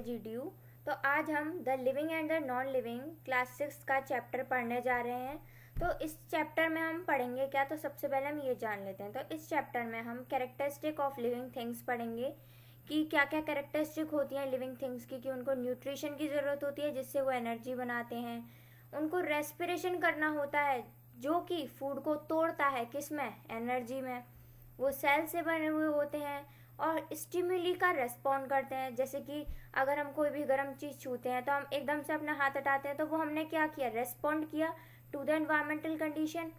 GDU। तो आज हम the living and the non living class 6 का चैप्टर पढ़ने जा रहे हैं। तो इस चैप्टर में हम पढ़ेंगे क्या, तो सबसे पहले हम ये जान लेते हैं। तो इस चैप्टर में हम कैरेक्टरिस्टिक ऑफ लिविंग थिंग्स पढ़ेंगे कि क्या क्या कैरेक्टरिस्टिक होती हैं लिविंग थिंग्स की, कि उनको न्यूट्रिशन की ज़रूरत होती है जिससे वो एनर्जी बनाते हैं, उनको रेस्पिरेशन करना होता है जो कि फूड को तोड़ता है, किस में, एनर्जी में, वो सेल से बने हुए होते हैं और स्टिमुली का रेस्पॉन्ड करते हैं। जैसे कि अगर हम कोई भी गर्म चीज़ छूते हैं तो हम एकदम से अपना हाथ हटाते हैं, तो वो हमने क्या किया, रेस्पॉन्ड किया to the environmental condition.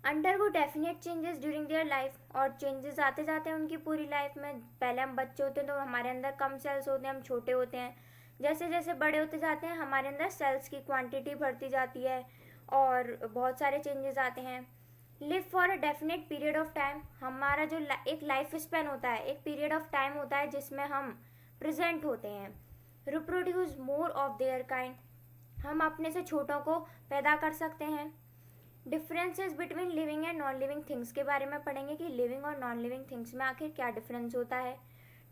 Undergo definite changes during their life, और चेंजेस आते जाते हैं उनकी पूरी लाइफ में। पहले हम बच्चे होते हैं तो हमारे अंदर कम सेल्स होते हैं, हम छोटे होते हैं। जैसे जैसे बड़े होते जाते हैं हमारे अंदर सेल्स की क्वांटिटी बढ़ती जाती है और बहुत सारे चेंजेस आते हैं। Live for a definite period of time, हमारा जो एक लाइफ स्पेन होता है, एक पीरियड ऑफ टाइम होता है जिसमें हम प्रेजेंट होते हैं। Reproduce more of their kind, हम अपने से छोटों को पैदा कर सकते हैं। Differences between living and non living things के बारे में पढ़ेंगे कि लिविंग और नॉन लिविंग थिंग्स में आखिर क्या डिफरेंस होता है।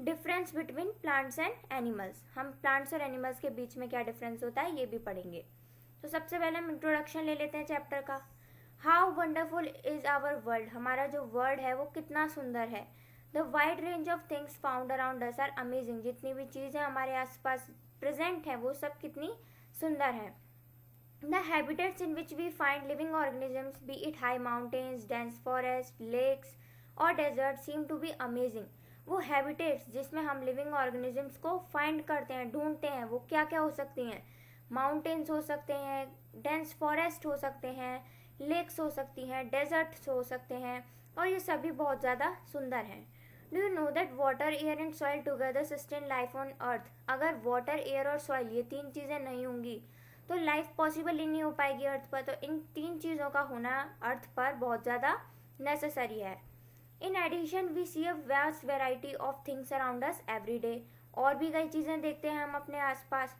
Difference between plants and animals, हम प्लांट्स और एनिमल्स के बीच में क्या डिफरेंस होता है ये भी पढ़ेंगे। तो सबसे पहले हम इंट्रोडक्शन ले लेते हैं चैप्टर का। How wonderful is our world, हमारा जो वर्ल्ड है वो कितना सुंदर है। The wide range of things found around us are amazing, जितनी भी चीज़ें हमारे आसपास प्रेजेंट हैं वो सब कितनी सुंदर हैं। The habitats in which we find living organisms, be it high mountains, dense forest, lakes और desert, seem to be amazing. वो हैबिटेट्स जिसमें हम लिविंग ऑर्गेनिजम्स को फाइंड करते हैं, ढूंढते हैं, वो क्या क्या हो सकती हैं। माउंटेन्स हो सकते हैं, डेंस फॉरेस्ट हो सकते हैं, लेक्स हो सकती हैं, डेजर्ट्स हो सकते हैं, और ये सभी बहुत ज़्यादा सुंदर हैं। Do you know that water, air and soil together sustain life on earth, अगर वाटर, एयर और सॉइल ये तीन चीज़ें नहीं होंगी तो लाइफ पॉसिबल ही नहीं हो पाएगी अर्थ पर। तो इन तीन चीज़ों का होना अर्थ पर बहुत ज़्यादा नेसेसरी है। In addition we see a vast variety of things around us every day, और भी कई चीज़ें देखते हैं हम अपने आसपास।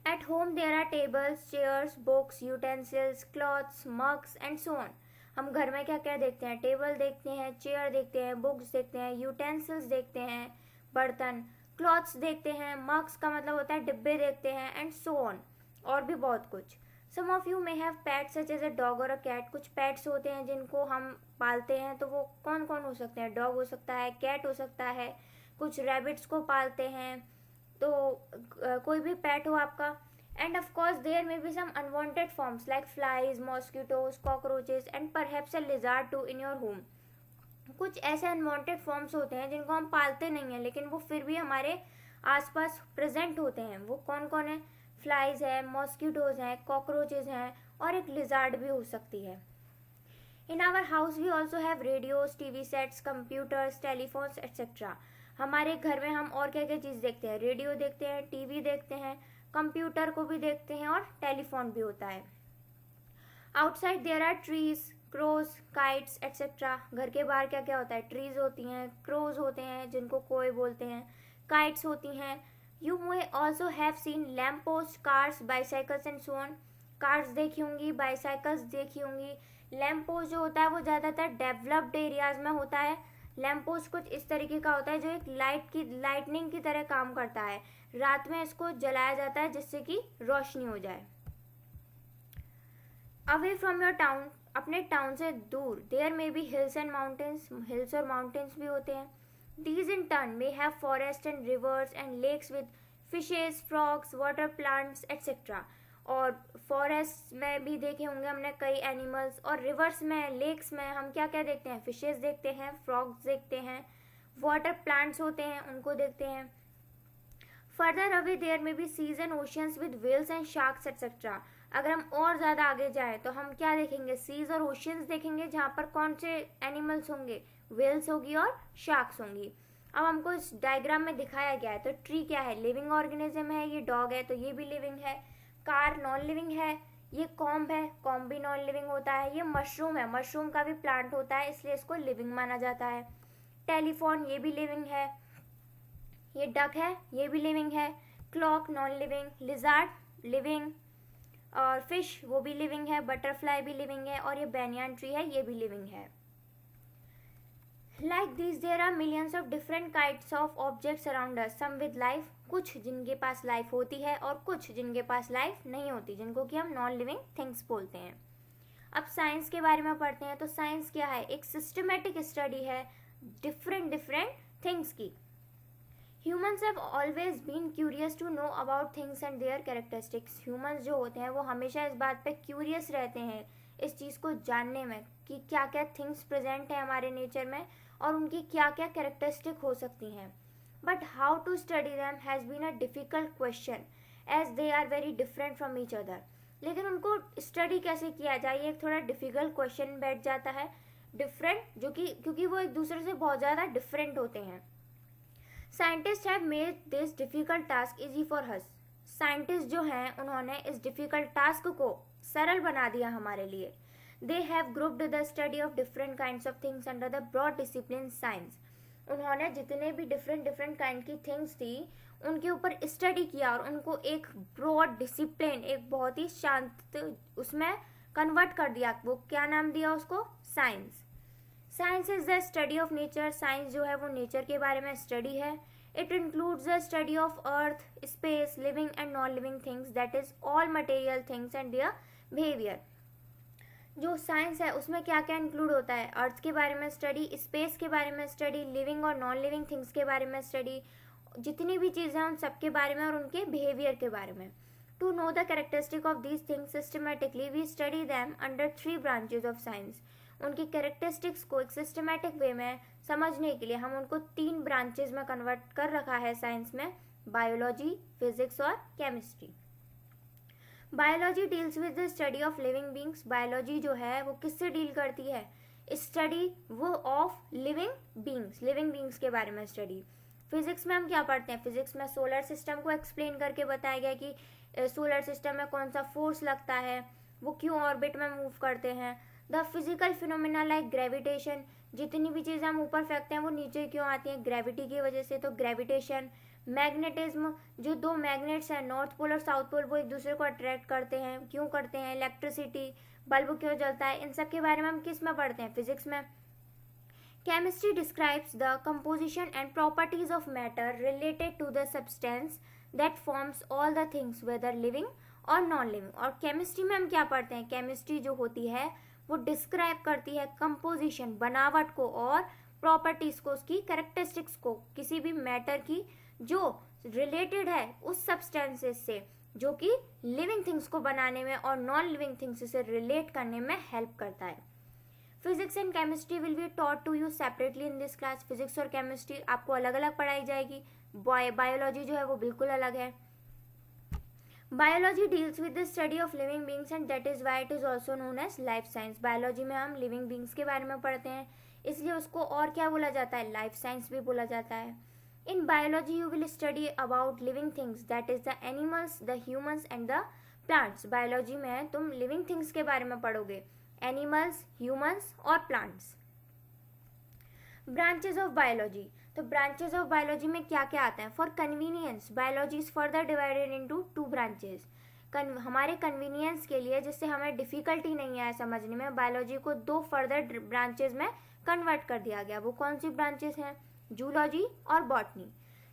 At home there are tables, chairs, books, utensils, cloths, mugs and so on. हम घर में क्या क्या देखते हैं, टेबल देखते हैं, चेयर देखते हैं, बुक्स देखते हैं, यूटेंसिल्स देखते हैं, बर्तन, क्लॉथ्स देखते हैं, मग्स का मतलब होता है डिब्बे देखते हैं, एंड सो ऑन, और भी बहुत कुछ। Some of you may have pets such as a dog और अ कैट, कुछ पेट्स होते हैं जिनको हम पालते हैं, तो वो कौन कौन हो सकते हैं, डॉग हो सकता है, कैट हो सकता है, कुछ रैबिट्स को पालते हैं, तो कोई भी पेट हो आपका। And of course there may be some unwanted forms like flies, mosquitoes, cockroaches and perhaps a lizard too in your home. कुछ ऐसे अनवांटेड फॉर्म्स होते हैं जिनको हम पालते नहीं हैं लेकिन वो फिर भी हमारे आसपास प्रेजेंट होते हैं। वो कौन कौन है, फ्लाइज है, मॉस्किटोज हैं, कॉकरोचेज हैं, और एक लिजार्ड भी हो सकती है। In our house we also have radios, TV sets, computers, telephones etcetera. हमारे घर में हम और क्या क्या चीज़ देखते हैं, रेडियो देखते हैं, टीवी देखते हैं, कंप्यूटर को भी देखते हैं, और टेलीफोन भी होता है। Outside there are trees, crows, kites etcetera. घर के बाहर क्या क्या होता है, ट्रीज होती हैं, क्रोज होते हैं जिनको कोय बोलते हैं, काइट्स होती हैं। You may also have seen lamp post, cars, bicycles and so on. Cars देखी होंगी, बाईसाइकिल्स देखी होंगी। लैम्प पोस्ट जो होता है वो ज़्यादातर डेवलप्ड एरियाज में होता है। लैम्प पोस्ट कुछ इस तरीके का होता है जो एक लाइटनिंग की तरह काम करता है। रात में इसको जलाया जाता है जिससे कि रोशनी हो जाए। अवे फ्रॉम योर टाउन, अपने टाउन से दूर, there may be hills and mountains, hills और माउंटेन्स भी होते हैं। These in turn may have forest and rivers and lakes with fishes, frogs, water plants etcetera. और फॉरेस्ट में भी देखे होंगे हमने कई एनिमल्स, और रिवर्स में, लेक्स में हम क्या क्या देखते हैं, फिशेज देखते हैं, फ्रॉग्स देखते हैं, वाटर प्लांट्स होते हैं उनको देखते हैं। फर्दर अवे देयर में भी seas and oceans with whales and sharks etcetera. अगर हम और ज़्यादा आगे जाएं तो हम क्या देखेंगे, सीज और ओशियंस देखेंगे जहाँ पर कौन से एनिमल्स होंगे, वेल्स होगी और शार्क्स होंगी। अब हमको इस डायग्राम में दिखाया गया है। तो ट्री क्या है, लिविंग ऑर्गेनिज्म है, ये डॉग है तो ये भी लिविंग है। कार नॉन लिविंग है, ये कॉम्ब है, कॉम्ब भी नॉन लिविंग होता है। ये मशरूम है, मशरूम का भी प्लांट होता है इसलिए इसको लिविंग माना जाता है। टेलीफोन ये भी लिविंग है। ये डक है, ये भी लिविंग है। Clock non living, lizard living, और फिश वो भी लिविंग है, बटरफ्लाई भी लिविंग है, और ये बैनियान ट्री है ये भी लिविंग है। Like these, there are millions of different kinds of objects around us. Some with life, कुछ जिनके पास लाइफ होती है और कुछ जिनके पास लाइफ नहीं होती, जिनको कि हम नॉन लिविंग थिंग्स बोलते हैं. अब साइंस के बारे में पढ़ते हैं. तो साइंस क्या है? एक सिस्टमेटिक स्टडी है डिफरेंट थिंग्स की. Humans have always been curious to know about things and their characteristics. Humans जो होते हैं वो हमेशा इस बात पे क्यूरियस रहते हैं, इस चीज़ को जानने में कि क्या क्या थिंग्स प्रेजेंट है हमारे नेचर में और उनकी क्या क्या कैरेक्टरिस्टिक हो सकती हैं. But how to study them has been a difficult question as they are very different from each other. लेकिन उनको स्टडी कैसे किया जाए, ये एक थोड़ा डिफ़िकल्ट क्वेश्चन बैठ जाता है. डिफरेंट जो कि क्योंकि वो एक दूसरे से बहुत ज़्यादा डिफरेंट होते हैं. Scientist have made this difficult task easy for us. Scientist जो हैं उन्होंने इस डिफ़िकल्ट टास्क को सरल बना दिया हमारे लिए. They have grouped the study of different kinds of things under the broad discipline science. उन्होंने जितने भी डिफरेंट काइंड की थिंग्स थी उनके ऊपर स्टडी किया और उनको एक ब्रॉड डिसिप्लिन, एक बहुत ही शांत उसमें कन्वर्ट कर दिया. वो क्या नाम दिया उसको? Science. Science is the study of nature. Science जो है वो नेचर के बारे में स्टडी है. It includes the study of earth, space, living and non living things, that is all material things and their behaviour. जो साइंस है उसमें क्या क्या इंक्लूड होता है? अर्थ के बारे में स्टडी, स्पेस के बारे में स्टडी, लिविंग और नॉन लिविंग थिंग्स के बारे में स्टडी, जितनी भी चीज़ें हैं उन सब के बारे में और उनके बिहेवियर के बारे में. To know the characteristic of these things systematically we study them under 3 branches of science. उनकी कैरेक्टरिस्टिक्स को एक सिस्टमेटिक वे में समझने के लिए हम उनको 3 ब्रांचेज में कन्वर्ट कर रखा है साइंस में: बायोलॉजी, फिजिक्स और chemistry. Biology deals with the study of living beings. Biology जो है वो किससे डील करती है? स्टडी वो ऑफ लिविंग बींग्स के बारे में स्टडी. फिजिक्स में हम क्या पढ़ते हैं? फिजिक्स में सोलर सिस्टम को एक्सप्लेन करके बताया गया कि सोलर सिस्टम में कौन सा फोर्स लगता है, वो क्यों ऑर्बिट में मूव करते हैं. The physical phenomena like gravitation, जितनी भी चीज़ें हम ऊपर फेंकते हैं वो नीचे क्यों आती हैं? ग्रेविटी की वजह से, तो ग्रेविटेशन. मैग्नेटिज्म, जो 2 मैग्नेट्स हैं नॉर्थ पोल और साउथ पोल, वो एक दूसरे को अट्रैक्ट करते हैं, क्यों करते हैं? इलेक्ट्रिसिटी, बल्ब क्यों जलता है, इन सब के बारे में हम किस में पढ़ते हैं? फिजिक्स में. Chemistry describes the composition and properties of matter related to the substance that forms all the things whether living और नॉन लिविंग. और केमिस्ट्री में हम क्या पढ़ते हैं? केमिस्ट्री जो होती है वो डिस्क्राइब करती है कंपोजिशन, बनावट को, और प्रॉपर्टीज को, उसकी कैरेक्टरिस्टिक्स को, किसी भी मैटर की जो रिलेटेड है उस सब्सटेंसेस से जो कि लिविंग थिंग्स को बनाने में और नॉन लिविंग थिंग्स से रिलेट करने में हेल्प करता है. Physics and chemistry will be taught to you separately in this class. Physics और केमिस्ट्री आपको अलग अलग पढ़ाई जाएगी. बायोलॉजी जो है वो बिल्कुल अलग है. Biology deals with the study of living beings and that is why it is also known as life science. Biology में हम लिविंग बींग्स के बारे में पढ़ते हैं, इसलिए उसको और क्या बोला जाता है? लाइफ साइंस भी बोला जाता है. In biology, you will study about living things, that is the animals, the humans and the plants. Biology में तुम living things के बारे में पढ़ोगे, animals, humans और plants. Branches of biology. तो branches of biology में क्या क्या आता है? For convenience, biology is further divided into 2 branches. हमारे कन्वीनियंस के लिए, जिससे हमें डिफ़िकल्टी नहीं आए समझने में, बायोलॉजी को 2 फर्दर ब्रांचेज में कन्वर्ट कर दिया गया. वो कौन सी ब्रांचेज हैं? जूलॉजी और botany.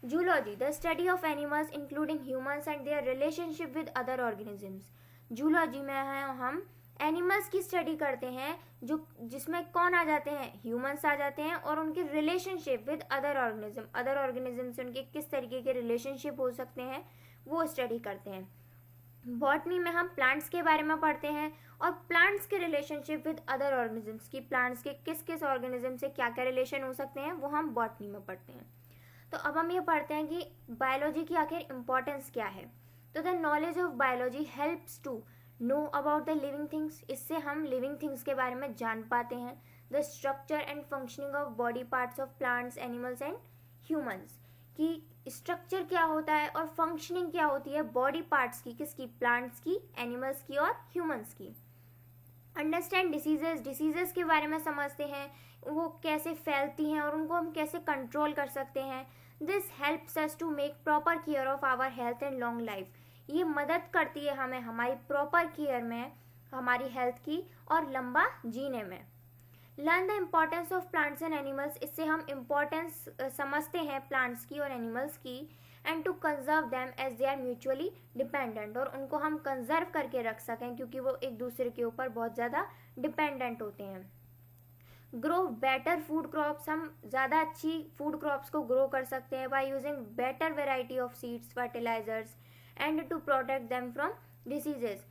Zoology, the study of animals including humans and their relationship with other organisms. Zoology में है हम एनिमल्स की स्टडी करते हैं, जो जिसमें कौन आ जाते हैं? ह्यूमंस आ जाते हैं, और उनकी रिलेशनशिप विद अदर ऑर्गेनिज्म से उनके किस तरीके के रिलेशनशिप हो सकते हैं वो स्टडी करते हैं. बॉटनी में हम प्लांट्स के बारे में पढ़ते हैं और प्लांट्स के रिलेशनशिप विद अदर ऑर्गेनिजम्स की, प्लांट्स के किस किस ऑर्गेनिज्म से क्या क्या रिलेशन हो सकते हैं वो हम बॉटनी में पढ़ते हैं. तो अब हम ये पढ़ते हैं कि बायोलॉजी की आखिर इंपॉर्टेंस क्या है. तो the knowledge of biology helps to know about the living things. इससे हम लिविंग थिंग्स के बारे में जान पाते हैं. The structure and functioning of body parts of plants, animals and humans, कि स्ट्रक्चर क्या होता है और फंक्शनिंग क्या होती है बॉडी पार्ट्स की, किसकी? प्लांट्स की, एनिमल्स की और ह्यूमंस की. अंडरस्टैंड डिसीजेस के बारे में समझते हैं, वो कैसे फैलती हैं और उनको हम कैसे कंट्रोल कर सकते हैं. This helps us to make proper care of our health and long life. ये मदद करती है हमें हमारी प्रॉपर केयर में, हमारी हेल्थ की और लंबा जीने में. Learn the importance of plants and animals, इससे हम इम्पोर्टेंस समझते हैं प्लांट्स की और एनिमल्स की, and to conserve them as they are mutually dependent, और उनको हम कंजर्व करके रख सकें क्योंकि वो एक दूसरे के ऊपर बहुत ज़्यादा डिपेंडेंट होते हैं। ग्रो बेटर फूड क्रॉप्स, हम ज़्यादा अच्छी फूड क्रॉप्स को ग्रो कर सकते हैं by using better variety of seeds, fertilisers and to protect them from diseases.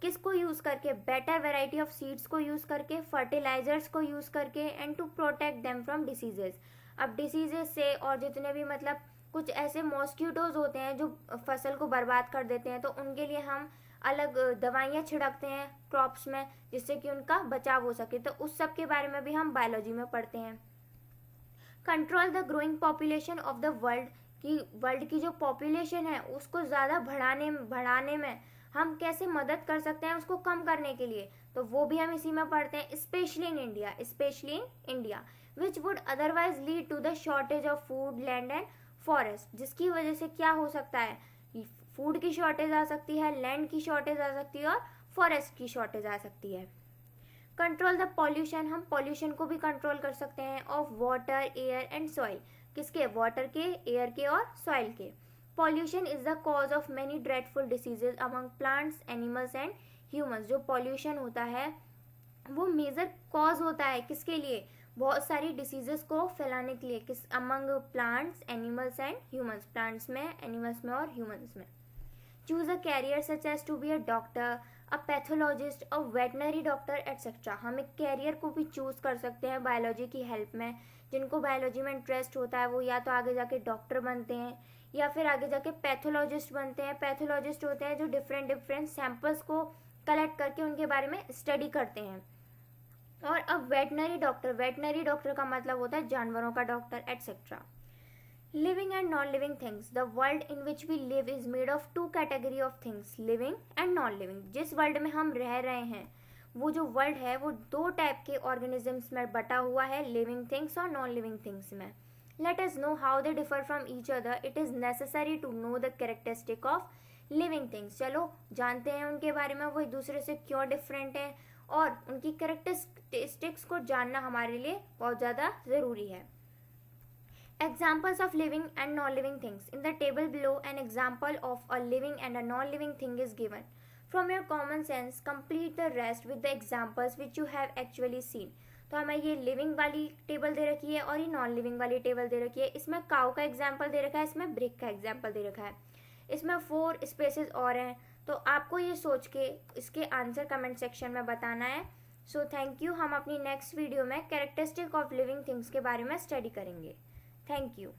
किसको यूज़ करके? बेटर वेराइटी ऑफ सीड्स को यूज़ करके, फर्टिलाइजर्स को यूज़ करके, and to protect them from diseases. अब डिसीजेज से और जितने भी मतलब कुछ ऐसे मॉस्किटोज होते हैं जो फसल को बर्बाद कर देते हैं, तो उनके लिए हम अलग दवाइयाँ छिड़कते हैं क्रॉप्स में जिससे कि उनका बचाव हो सके, तो उस सब के बारे में भी हम बायोलॉजी में पढ़ते हैं। Control the growing population of the world, कि वर्ल्ड की जो पॉपुलेशन है उसको ज़्यादा बढ़ाने में हम कैसे मदद कर सकते हैं उसको कम करने के लिए, तो वो भी हम इसी में पढ़ते हैं। Specially in India which would otherwise lead to the shortage of food, land and forest, जिसकी वजह से क्या हो सकता है? फूड की शॉर्टेज आ सकती है, लैंड की शॉर्टेज आ सकती है और फॉरेस्ट की शॉर्टेज आ सकती है। कंट्रोल द पॉल्यूशन, हम पॉल्यूशन को भी कंट्रोल कर सकते हैं of water, air and soil, किसके? वाटर के, एयर के और सॉइल के। Pollution is the cause of many dreadful diseases among plants, animals and humans, जो पॉल्यूशन होता है वो मेजर कॉज होता है किसके लिए? बहुत सारी डिसीजेस को फैलाने के लिए, किस? Among plants, animals and humans, plants में, एनिमल्स में और ह्यूमंस में। Choose a career such as to be a doctor, a pathologist, a veterinary doctor etcetera. हम एक कैरियर को भी चूज कर सकते हैं बायोलॉजी की हेल्प में। जिनको बायोलॉजी में इंटरेस्ट होता है वो या तो आगे जाके डॉक्टर बनते हैं या फिर आगे जाके पैथोलॉजिस्ट बनते हैं। पैथोलॉजिस्ट होते हैं जो डिफरेंट सैंपल्स को कलेक्ट करके उनके बारे में स्टडी करते हैं। और अब वेटनरी डॉक्टर का मतलब होता है जानवरों का doctor etcetera. Living and non living things, the world in which we live is made of two category of things, living and non living. जिस वर्ल्ड में हम रह रहे हैं वो जो वर्ल्ड है वो दो टाइप के ऑर्गेनिजम्स में बटा हुआ है, लिविंग थिंग्स और नॉन लिविंग थिंग्स में। Let us know how they differ from each other, it is necessary to know the characteristic of living things. चलो जानते हैं उनके बारे में, वो एक दूसरे से क्यों डिफरेंट है और उनकी कैरेक्टरिस्टिक्स को जानना हमारे लिए बहुत ज़्यादा ज़रूरी है। Examples of living and non-living things. In the table below, an example of a living and a non-living thing is given. From your common sense, complete the rest with the examples which you have actually seen. तो हमें ये living वाली table दे रखी है और ये non living वाली table दे रखी है। इसमें काउ का एग्जाम्पल दे रखा है, इसमें ब्रिक का एग्जाम्पल दे रखा है, इसमें 4 स्पेसेस और हैं। तो आपको ये सोच के इसके आंसर कमेंट सेक्शन में बताना है। So thank you. हम अपनी नेक्स्ट वीडियो में कैरेक्टरिस्टिक ऑफ लिविंग थिंग्स के बारे में स्टडी करेंगे। Thank you.